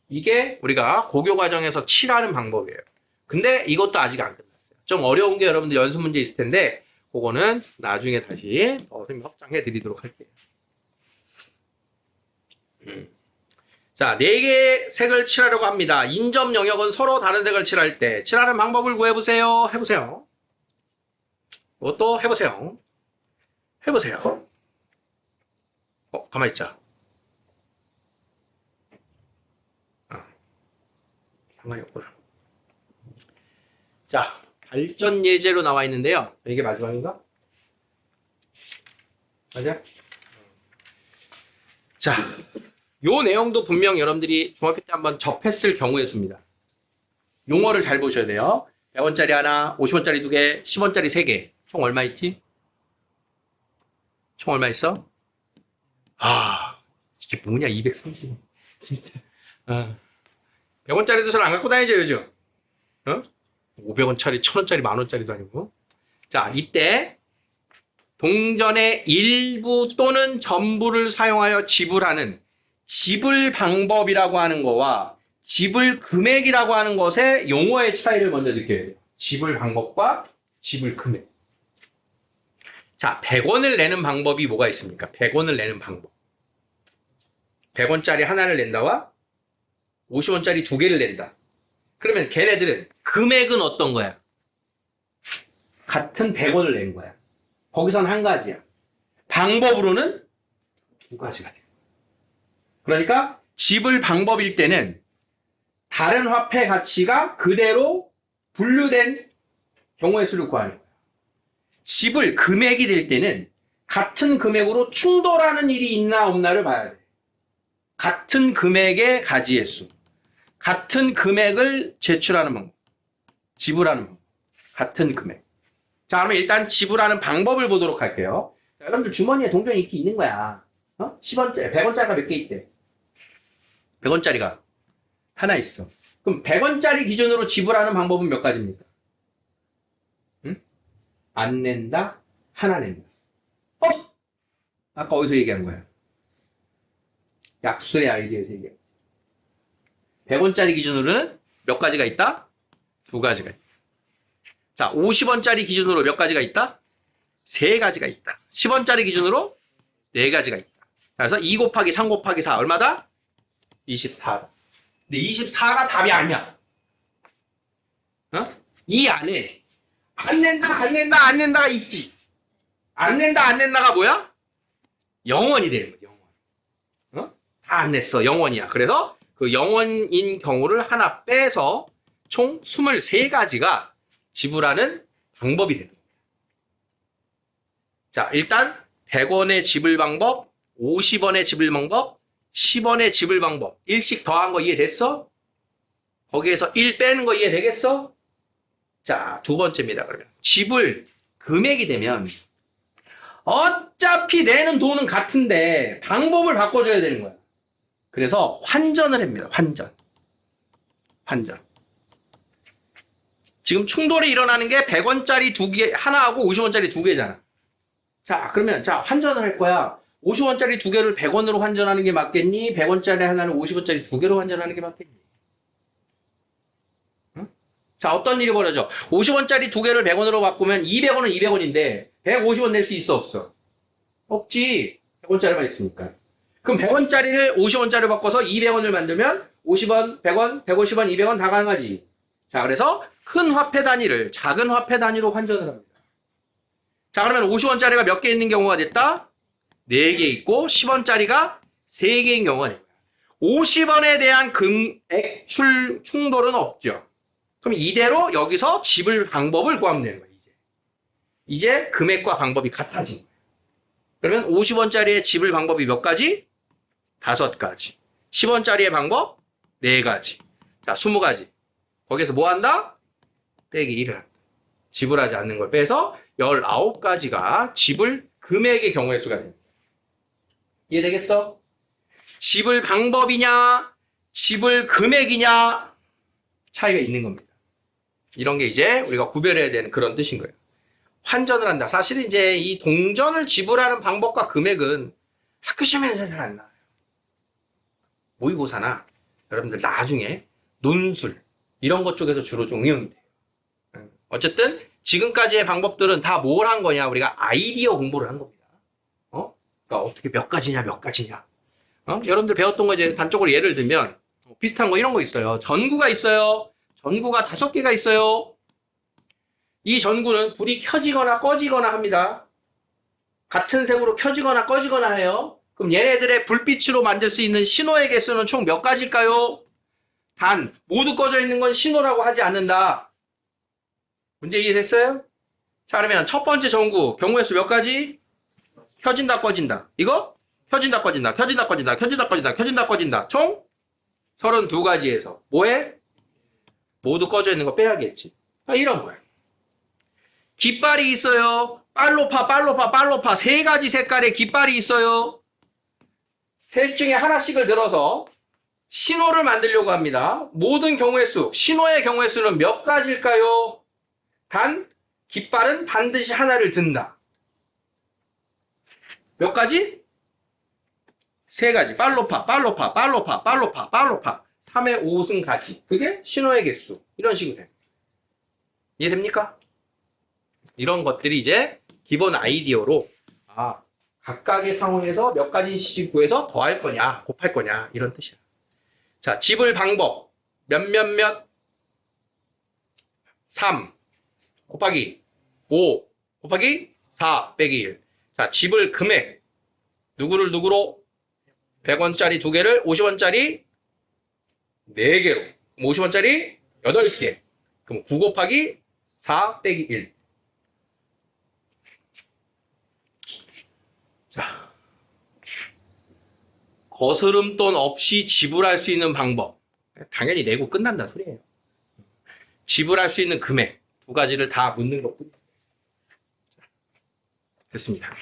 이게 우리가 고교 과정에서 칠하는 방법이에요. 근데 이것도 아직 안 끝났어요. 좀 어려운 게 여러분들 연습 문제 있을 텐데 그거는 나중에 다시 선생님 확장해 드리도록 할게요. 자, 4개의 색을 칠하려고 합니다. 인접 영역은 서로 다른 색을 칠할 때 칠하는 방법을 구해보세요. 해보세요. 이것도 해보세요. 해보세요. 가만히 있자. 상관이 없구나. 자, 발전 예제로 나와 있는데요. 이게 마지막인가? 맞아? 자, 요 내용도 분명 여러분들이 중학교 때 한번 접했을 경우의 수입니다. 용어를 잘 보셔야 돼요. 100원짜리 하나, 50원짜리 2개, 10원짜리 3개. 총 얼마 있지? 총 얼마 있어? 이게 뭐냐, 230. 진짜. 100원짜리도 잘 안 갖고 다니죠, 요즘? 500원짜리, 1000원짜리, 만원짜리도 아니고. 자, 이때 동전의 일부 또는 전부를 사용하여 지불하는 지불 방법이라고 하는 거와 지불 금액이라고 하는 것의 용어의 차이를 먼저 느껴야 돼요. 지불 방법과 지불 금액. 자, 100원을 내는 방법이 뭐가 있습니까? 100원을 내는 방법. 100원짜리 하나를 낸다와 50원짜리 2개를 낸다. 그러면 걔네들은 금액은 어떤 거야? 같은 100원을 낸 거야. 거기선 1가지야. 방법으로는 2가지가 돼. 그러니까 지불 방법일 때는 다른 화폐 가치가 그대로 분류된 경우의 수를 구하는 거야. 지불 금액이 될 때는 같은 금액으로 충돌하는 일이 있나 없나를 봐야 돼. 같은 금액의 가지의 수. 같은 금액을 제출하는 방법. 지불하는 방법. 같은 금액. 자, 그러면 일단 지불하는 방법을 보도록 할게요. 자, 여러분들 주머니에 동전이 이렇게 있는 거야. 10원짜리, 100원짜리가 몇 개 있대? 100원짜리가 하나 있어. 그럼 100원짜리 기준으로 지불하는 방법은 몇 가지입니까? 안 낸다, 하나 낸다. 아까 어디서 얘기한 거야? 약수의 아이디어에서 얘기해. 100원짜리 기준으로는 몇 가지가 있다? 2가지가 있다. 자, 50원짜리 기준으로 몇 가지가 있다? 3가지가 있다. 10원짜리 기준으로 4가지가 있다. 그래서 2 곱하기 3 곱하기 4 얼마다? 24다. 근데 24가 답이 아니야. 이 안에 안 낸다가 있지. 안 낸다가 뭐야? 0원이 되는 거야. 0원. 다 안 냈어. 0원이야. 그래서 그 0원인 경우를 하나 빼서 총 23가지가 지불하는 방법이 되는 거야. 자, 일단 100원의 지불 방법, 50원의 지불 방법, 10원의 지불 방법. 1씩 더한 거 이해됐어? 거기에서 1 빼는 거 이해되겠어? 자, 두 번째입니다. 그러면 지불 금액이 되면 어차피 내는 돈은 같은데 방법을 바꿔줘야 되는 거야. 그래서 환전을 합니다. 환전. 지금 충돌이 일어나는 게 100원짜리 두 개 하나하고 50원짜리 두 개잖아. 자, 그러면 환전을 할 거야. 50원짜리 두 개를 100원으로 환전하는 게 맞겠니? 100원짜리 하나를 50원짜리 두 개로 환전하는 게 맞겠니? 응? 자, 어떤 일이 벌어져? 50원짜리 두 개를 100원으로 바꾸면 200원은 200원인데 150원 낼 수 있어, 없어? 없지. 100원짜리만 있으니까. 그럼 100원짜리를 50원짜리로 바꿔서 200원을 만들면 50원, 100원, 150원, 200원 다 가능하지. 자, 그래서 큰 화폐 단위를 작은 화폐 단위로 환전을 합니다. 자, 그러면 50원짜리가 몇 개 있는 경우가 됐다? 4개 있고 10원짜리가 3개인 경우가 됩니다. 50원에 대한 금액 충돌은 없죠. 그럼 이대로 여기서 지불 방법을 구하면 되는 거예요. 이제 금액과 방법이 같아진 거예요. 그러면 50원짜리의 지불 방법이 몇 가지? 5가지. 10원짜리의 방법? 4가지. 자, 20가지. 거기에서 뭐 한다? 빼기 1을 한다. 지불하지 않는 걸 빼서 19가지가 지불 금액의 경우의 수가 됩니다. 이해되겠어? 지불 방법이냐, 지불 금액이냐, 차이가 있는 겁니다. 이런 게 이제 우리가 구별해야 되는 그런 뜻인 거예요. 환전을 한다. 사실은 이제 이 동전을 지불하는 방법과 금액은 학교 시험에는 잘 안 나와요. 모의고사나 여러분들 나중에 논술 이런 것 쪽에서 주로 좀 응용이 돼요. 어쨌든 지금까지의 방법들은 다 뭘 한 거냐? 우리가 아이디어 공부를 한 겁니다. 그러니까 어떻게 몇 가지냐? 여러분들 배웠던 거 이제 단적으로 예를 들면 비슷한 거 이런 거 있어요. 전구가 있어요. 전구가 5개가 있어요. 이 전구는 불이 켜지거나 꺼지거나 합니다. 같은 색으로 켜지거나 꺼지거나 해요. 그럼 얘네들의 불빛으로 만들 수 있는 신호의 개수는 총 몇 가지일까요? 단, 모두 꺼져 있는 건 신호라고 하지 않는다. 문제 이해됐어요? 자, 그러면 첫 번째 전구, 경우의 수 몇 가지? 켜진다, 꺼진다. 이거? 켜진다, 꺼진다, 켜진다, 꺼진다, 켜진다, 꺼진다, 켜진다, 꺼진다. 총 32가지에서 뭐해? 모두 꺼져 있는 거 빼야겠지. 이런 거야. 깃발이 있어요. 빨로파, 3가지 색깔의 깃발이 있어요. 셋 중에 하나씩을 들어서 신호를 만들려고 합니다. 모든 경우의 수, 신호의 경우의 수는 몇 가지일까요? 단, 깃발은 반드시 하나를 든다. 몇 가지? 3가지. 빨로파. 3의 5승 가지. 그게 신호의 개수. 이런 식으로 됩니다. 이해됩니까? 이런 것들이 이제 기본 아이디어로 각각의 상황에서 몇 가지씩 구해서 더할 거냐, 곱할 거냐 이런 뜻이야. 자, 지불 방법 몇 3 곱하기 5 곱하기 4 빼기 1. 자, 지불 금액 누구로 100원짜리 2개를 50원짜리 4개로 50원짜리 8개. 그럼 9 곱하기 4 빼기 1. 자, 거스름돈 없이 지불할 수 있는 방법. 당연히 내고 끝난다 소리예요. 지불할 수 있는 금액 2가지를 다 묻는 것뿐이에요. 됐습니다.